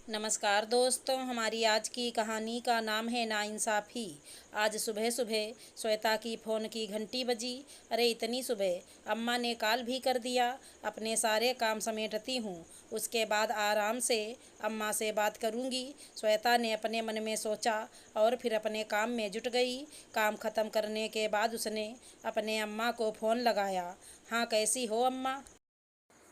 नमस्कार दोस्तों, हमारी आज की कहानी का नाम है नाइंसाफ़ी। आज सुबह सुबह श्वेता की फ़ोन की घंटी बजी। अरे इतनी सुबह, अम्मा ने कॉल भी कर दिया। अपने सारे काम समेटती हूँ, उसके बाद आराम से अम्मा से बात करूँगी। श्वेता ने अपने मन में सोचा और फिर अपने काम में जुट गई। काम ख़त्म करने के बाद उसने अपने अम्मा को फ़ोन लगाया। हाँ, कैसी हो अम्मा?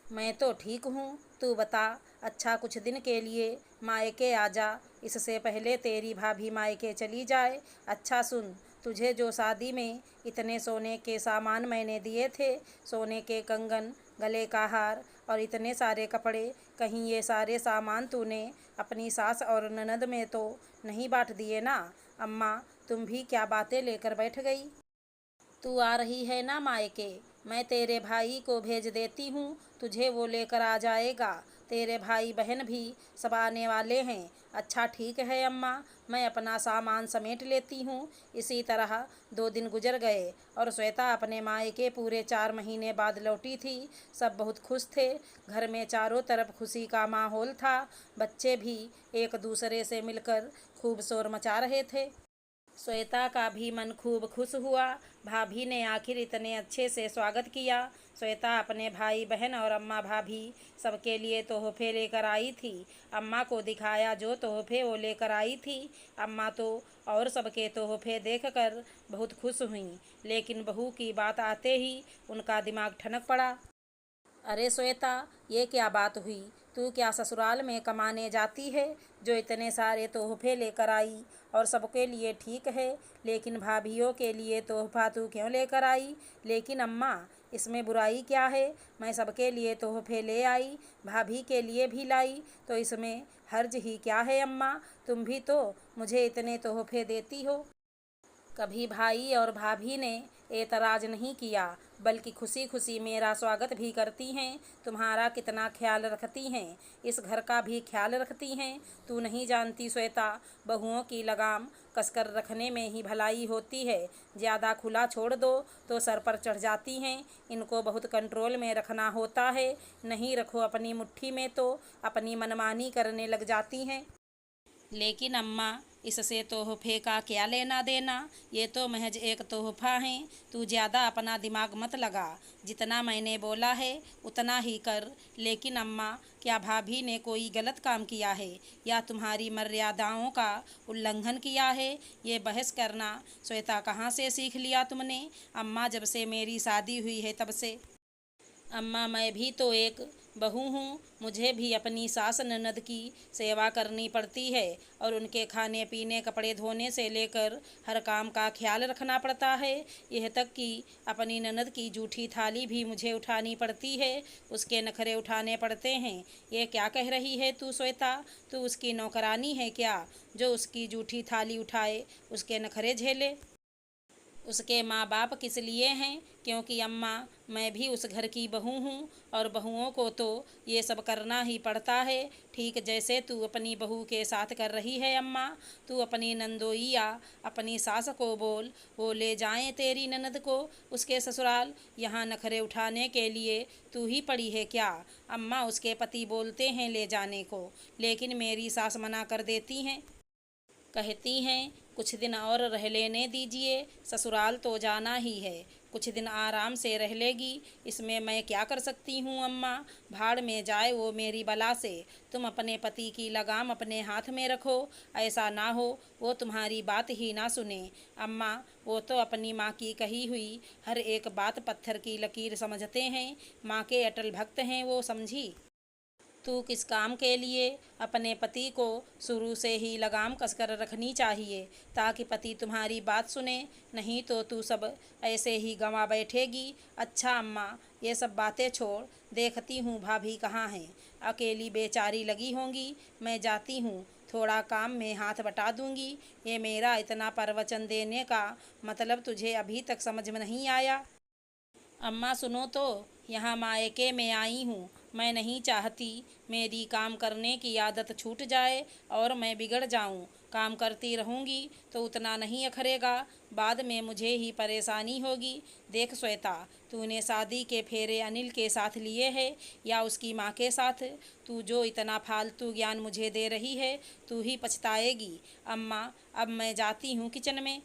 मैं तो ठीक हूँ, तू बता। अच्छा, कुछ दिन के लिए मायके आ जा, इससे पहले तेरी भाभी मायके चली जाए। अच्छा सुन, तुझे जो शादी में इतने सोने के सामान मैंने दिए थे, सोने के कंगन, गले का हार और इतने सारे कपड़े, कहीं ये सारे सामान तूने अपनी सास और ननद में तो नहीं बांट दिए ना? अम्मा, तुम भी क्या बातें लेकर बैठ गई? तू आ रही है ना मायके? मैं तेरे भाई को भेज देती हूँ, तुझे वो लेकर आ जाएगा। तेरे भाई बहन भी सब आने वाले हैं। अच्छा ठीक है अम्मा, मैं अपना सामान समेट लेती हूँ। इसी तरह 2 दिन गुजर गए और श्वेता अपने मायके पूरे 4 महीने बाद लौटी थी। सब बहुत खुश थे। घर में चारों तरफ खुशी का माहौल था। बच्चे भी एक दूसरे से मिलकर खूब शोर मचा रहे थे। श्वेता का भी मन खूब खुश हुआ। भाभी ने आखिर इतने अच्छे से स्वागत किया। श्वेता अपने भाई बहन और अम्मा भाभी सबके लिए तोहफे लेकर आई थी। अम्मा को दिखाया जो तोहफे वो लेकर आई थी। अम्मा तो और सबके तोहफे देखकर बहुत खुश हुईं, लेकिन बहू की बात आते ही उनका दिमाग ठनक पड़ा। अरे श्वेता, ये क्या बात हुई? तू क्या ससुराल में कमाने जाती है जो इतने सारे तोहफे लेकर आई? और सबके लिए ठीक है, लेकिन भाभीियों के लिए तोहफा तू क्यों लेकर आई? लेकिन अम्मा, इसमें बुराई क्या है? मैं सबके लिए तोहफे ले आई, भाभी के लिए भी लाई, तो इसमें हर्ज ही क्या है अम्मा? तुम भी तो मुझे इतने तोहफे देती हो। कभी भाई और भाभी ने एतराज़ नहीं किया, बल्कि खुशी खुशी मेरा स्वागत भी करती हैं। तुम्हारा कितना ख्याल रखती हैं, इस घर का भी ख्याल रखती हैं। तू नहीं जानती श्वेता, बहुओं की लगाम कसकर रखने में ही भलाई होती है। ज़्यादा खुला छोड़ दो तो सर पर चढ़ जाती हैं। इनको बहुत कंट्रोल में रखना होता है, नहीं रखो अपनी मुट्ठी में तो अपनी मनमानी करने लग जाती हैं। लेकिन अम्मा, इससे तोहफे का क्या लेना देना? ये तो महज एक तोहफा है। तू ज़्यादा अपना दिमाग मत लगा। जितना मैंने बोला है उतना ही कर। लेकिन अम्मा, क्या भाभी ने कोई गलत काम किया है या तुम्हारी मर्यादाओं का उल्लंघन किया है? ये बहस करना श्वेता कहाँ से सीख लिया तुमने? अम्मा, जब से मेरी शादी हुई है तब से। अम्मा, मैं भी तो एक बहू हूँ। मुझे भी अपनी सास ननद की सेवा करनी पड़ती है और उनके खाने पीने कपड़े धोने से लेकर हर काम का ख्याल रखना पड़ता है। यह तक कि अपनी ननद की जूठी थाली भी मुझे उठानी पड़ती है, उसके नखरे उठाने पड़ते हैं। ये क्या कह रही है तू श्वेता? तू उसकी नौकरानी है क्या, जो उसकी जूठी थाली उठाए, उसके नखरे झेले? उसके माँ बाप किस लिए हैं? क्योंकि अम्मा, मैं भी उस घर की बहू हूँ और बहुओं को तो ये सब करना ही पड़ता है, ठीक जैसे तू अपनी बहू के साथ कर रही है अम्मा। तू अपनी नंदोई या अपनी सास को बोल, वो ले जाएं तेरी ननद को उसके ससुराल। यहाँ नखरे उठाने के लिए तू ही पड़ी है क्या? अम्मा, उसके पति बोलते हैं ले जाने को, लेकिन मेरी सास मना कर देती हैं। कहती हैं कुछ दिन और रह लेने दीजिए, ससुराल तो जाना ही है। कुछ दिन आराम से रह लेगी, इसमें मैं क्या कर सकती हूँ अम्मा? भाड़ में जाए वो मेरी बला से। तुम अपने पति की लगाम अपने हाथ में रखो, ऐसा ना हो वो तुम्हारी बात ही ना सुने। अम्मा, वो तो अपनी माँ की कही हुई हर एक बात पत्थर की लकीर समझते हैं। माँ के अटल भक्त हैं वो, समझी? तू किस काम के लिए अपने पति को शुरू से ही लगाम कसकर रखनी चाहिए, ताकि पति तुम्हारी बात सुने, नहीं तो तू सब ऐसे ही गंवा बैठेगी। अच्छा अम्मा, ये सब बातें छोड़, देखती हूँ भाभी कहाँ हैं। अकेली बेचारी लगी होंगी, मैं जाती हूँ, थोड़ा काम में हाथ बटा दूंगी। ये मेरा इतना प्रवचन देने का मतलब तुझे अभी तक समझ में नहीं आया? अम्मा सुनो तो, यहाँ मायके में आई हूँ। मैं नहीं चाहती मेरी काम करने की आदत छूट जाए और मैं बिगड़ जाऊं। काम करती रहूंगी तो उतना नहीं अखरेगा, बाद में मुझे ही परेशानी होगी। देख श्वेता, तूने शादी के फेरे अनिल के साथ लिए हैं या उसकी माँ के साथ? तू जो इतना फालतू ज्ञान मुझे दे रही है, तू ही पछताएगी। अम्मा, अब मैं जाती हूँ किचन में।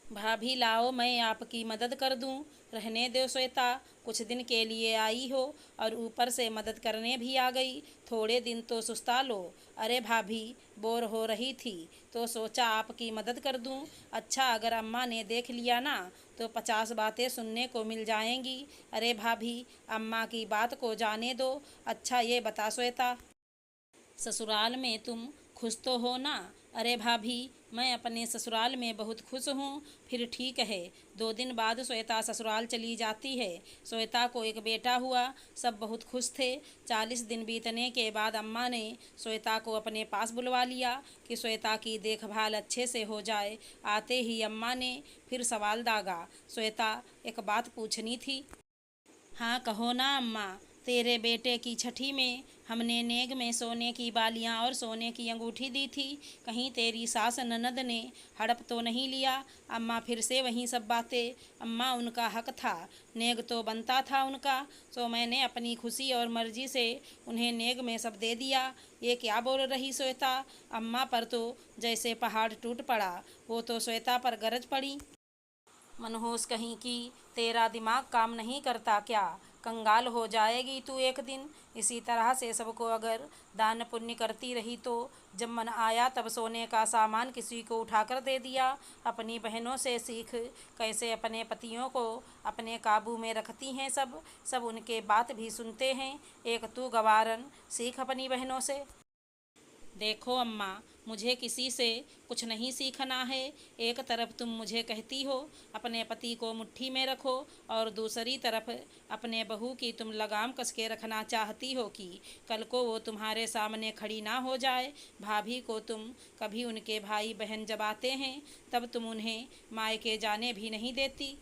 भाभी लाओ, मैं आपकी मदद कर दूं। रहने दो श्वेता, कुछ दिन के लिए आई हो और ऊपर से मदद करने भी आ गई। थोड़े दिन तो सुस्ता लो। अरे भाभी, बोर हो रही थी तो सोचा आपकी मदद कर दूं। अच्छा, अगर अम्मा ने देख लिया ना तो 50 बातें सुनने को मिल जाएंगी। अरे भाभी, अम्मा की बात को जाने दो। अच्छा ये बता श्वेता, ससुराल में तुम खुश तो हो ना? अरे भाभी, मैं अपने ससुराल में बहुत खुश हूँ। फिर ठीक है। 2 दिन बाद श्वेता ससुराल चली जाती है। श्वेता को एक बेटा हुआ, सब बहुत खुश थे। 40 दिन बीतने के बाद अम्मा ने श्वेता को अपने पास बुलवा लिया कि श्वेता की देखभाल अच्छे से हो जाए। आते ही अम्मा ने फिर सवाल दागा, श्वेता, एक बात पूछनी थी। हाँ कहो ना अम्मा। तेरे बेटे की छठी में हमने नेग में सोने की बालियां और सोने की अंगूठी दी थी। कहीं तेरी सास ननद ने हड़प तो नहीं लिया? अम्मा फिर से वही सब बातें। अम्मा, उनका हक था, नेग तो बनता था उनका, तो मैंने अपनी खुशी और मर्जी से उन्हें नेग में सब दे दिया। ये क्या बोल रही श्वेता? अम्मा पर तो जैसे पहाड़ टूट पड़ा। वो तो श्वेता पर गरज पड़ी। मनहूस कहीं की, तेरा दिमाग काम नहीं करता क्या? कंगाल हो जाएगी तू एक दिन। इसी तरह से सबको अगर दान पुण्य करती रही तो जब मन आया तब सोने का सामान किसी को उठाकर दे दिया। अपनी बहनों से सीख, कैसे अपने पतियों को अपने काबू में रखती हैं। सब सब उनके बात भी सुनते हैं। एक तू गवारन, सीख अपनी बहनों से। देखो अम्मा, मुझे किसी से कुछ नहीं सीखना है। एक तरफ तुम मुझे कहती हो अपने पति को मुट्ठी में रखो और दूसरी तरफ अपने बहू की तुम लगाम कस के रखना चाहती हो कि कल को वो तुम्हारे सामने खड़ी ना हो जाए। भाभी को तुम कभी उनके भाई बहन जब आते हैं तब तुम उन्हें मायके जाने भी नहीं देती,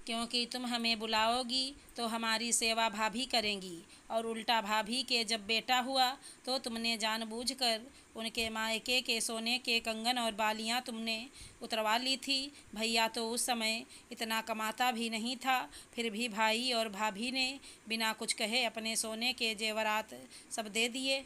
क्योंकि तुम हमें बुलाओगी तो हमारी सेवा भाभी करेंगी। और उल्टा भाभी के जब बेटा हुआ तो तुमने जानबूझकर उनके मायके के सोने के कंगन और बालियां तुमने उतरवा ली थी। भैया तो उस समय इतना कमाता भी नहीं था, फिर भी भाई और भाभी ने बिना कुछ कहे अपने सोने के जेवरात सब दे दिए।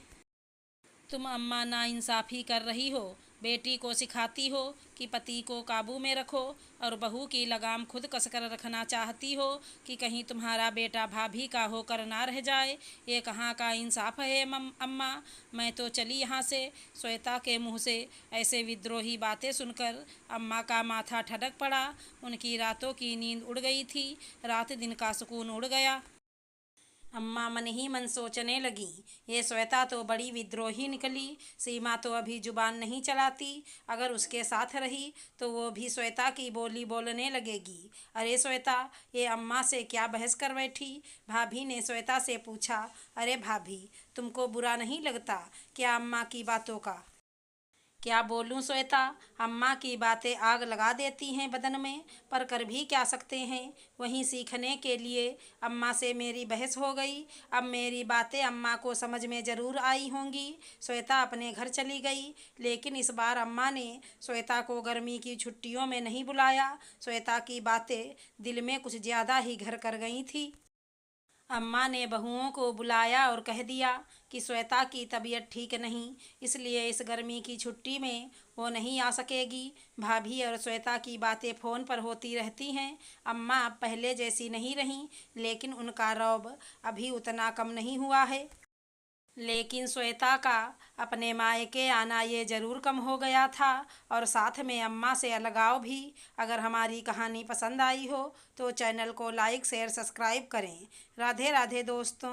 तुम अम्मा नाइंसाफ़ी कर रही हो। बेटी को सिखाती हो कि पति को काबू में रखो और बहू की लगाम खुद कसकर रखना चाहती हो कि कहीं तुम्हारा बेटा भाभी का होकर ना रह जाए। ये कहाँ का इंसाफ है अम्मा? मैं तो चली यहाँ से। श्वेता के मुँह से ऐसे विद्रोही बातें सुनकर अम्मा का माथा ठनक पड़ा। उनकी रातों की नींद उड़ गई थी, रात दिन का सुकून उड़ गया। अम्मा मन ही मन सोचने लगी, ये श्वेता तो बड़ी विद्रोही निकली। सीमा तो अभी जुबान नहीं चलाती, अगर उसके साथ रही तो वो भी श्वेता की बोली बोलने लगेगी। अरे श्वेता, ये अम्मा से क्या बहस कर बैठी? भाभी ने श्वेता से पूछा। अरे भाभी, तुमको बुरा नहीं लगता क्या अम्मा की बातों का? क्या बोलूं श्वेता, अम्मा की बातें आग लगा देती हैं बदन में, पर कर भी क्या सकते हैं। वहीं सीखने के लिए अम्मा से मेरी बहस हो गई। अब मेरी बातें अम्मा को समझ में ज़रूर आई होंगी। श्वेता अपने घर चली गई, लेकिन इस बार अम्मा ने श्वेता को गर्मी की छुट्टियों में नहीं बुलाया। श्वेता की बातें दिल में कुछ ज़्यादा ही घर कर गई थी। अम्मा ने बहुओं को बुलाया और कह दिया कि श्वेता की तबीयत ठीक नहीं, इसलिए इस गर्मी की छुट्टी में वो नहीं आ सकेगी। भाभी और श्वेता की बातें फ़ोन पर होती रहती हैं। अम्मा अब पहले जैसी नहीं रहीं, लेकिन उनका रौब अभी उतना कम नहीं हुआ है। लेकिन श्वेता का अपने मायके आना ये ज़रूर कम हो गया था, और साथ में अम्मा से अलगाव भी। अगर हमारी कहानी पसंद आई हो तो चैनल को लाइक शेयर सब्सक्राइब करें। राधे राधे दोस्तों।